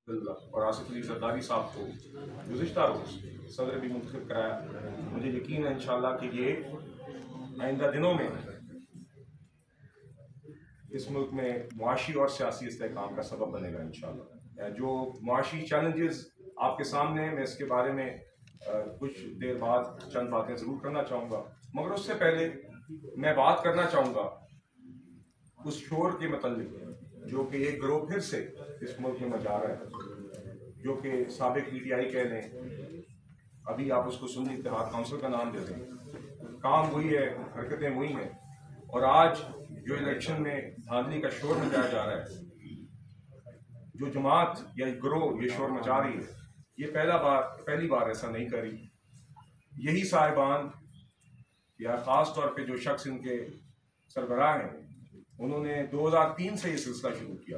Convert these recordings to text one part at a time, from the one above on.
और आसिफ अली जरदारी साहब को गुज़िश्ता रोज़ सदर भी मुंतखब कराया। मुझे यकीन है इंशाअल्लाह कि ये आइंदा दिनों में इस मुल्क में मुआशी और सियासी इस्तेहकाम का सबब बनेगा इंशाअल्लाह। जो मुआशी चैलेंजेस आपके सामने हैं, मैं इसके बारे में कुछ देर बाद चंद बातें ज़रूर करना चाहूँगा, मगर उससे पहले मैं बात करना चाहूँगा उस शोर के मतलब जो कि एक गिरोह फिर से इस मुल्क में मचा रहा है, जो कि साबिक PTI कह लें, अभी आप उसको सुन्नी इत्तेहाद काउंसिल का नाम दे दें, काम वही है, हरकतें वही हैं। और आज जो इलेक्शन में धांधली का शोर मचाया जा रहा है, जो जमात या गिरोह ये शोर मचा रही है, ये पहली बार ऐसा नहीं करी। यही साहिबान या ख़ास तौर पे जो शख्स इनके सरबराह हैं, उन्होंने 2003 से ये सिलसिला शुरू किया।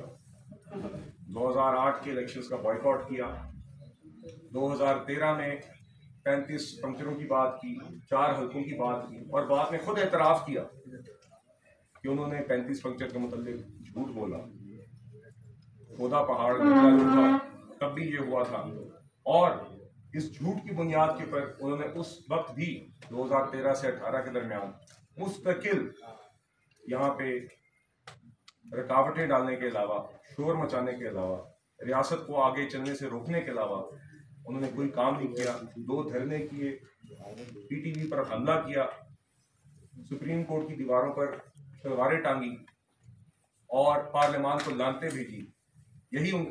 2008 के इलेक्शंस का बॉयकॉट किया, 2013 में 35 पंक्चरों की बात की, 4 हल्कों की बात की, और बाद में खुद एतराफ़ किया कि उन्होंने 35 पंक्चर के मुताल्लिक झूठ बोला। खुदा पहाड़ था, तब भी ये हुआ था। और इस झूठ की बुनियाद के ऊपर उन्होंने उस वक्त भी 2013 से 18 के दरमियान मुस्तकिल यहाँ पे रुकावटें डालने के अलावा, शोर मचाने के अलावा, रियासत को आगे चलने से रोकने के अलावा उन्होंने कोई काम नहीं किया। 2 धरने किए, PTV पर हमला किया, सुप्रीम कोर्ट की दीवारों पर तलवारें टांगी और पार्लियामान को लानतें भेजी। यही उनका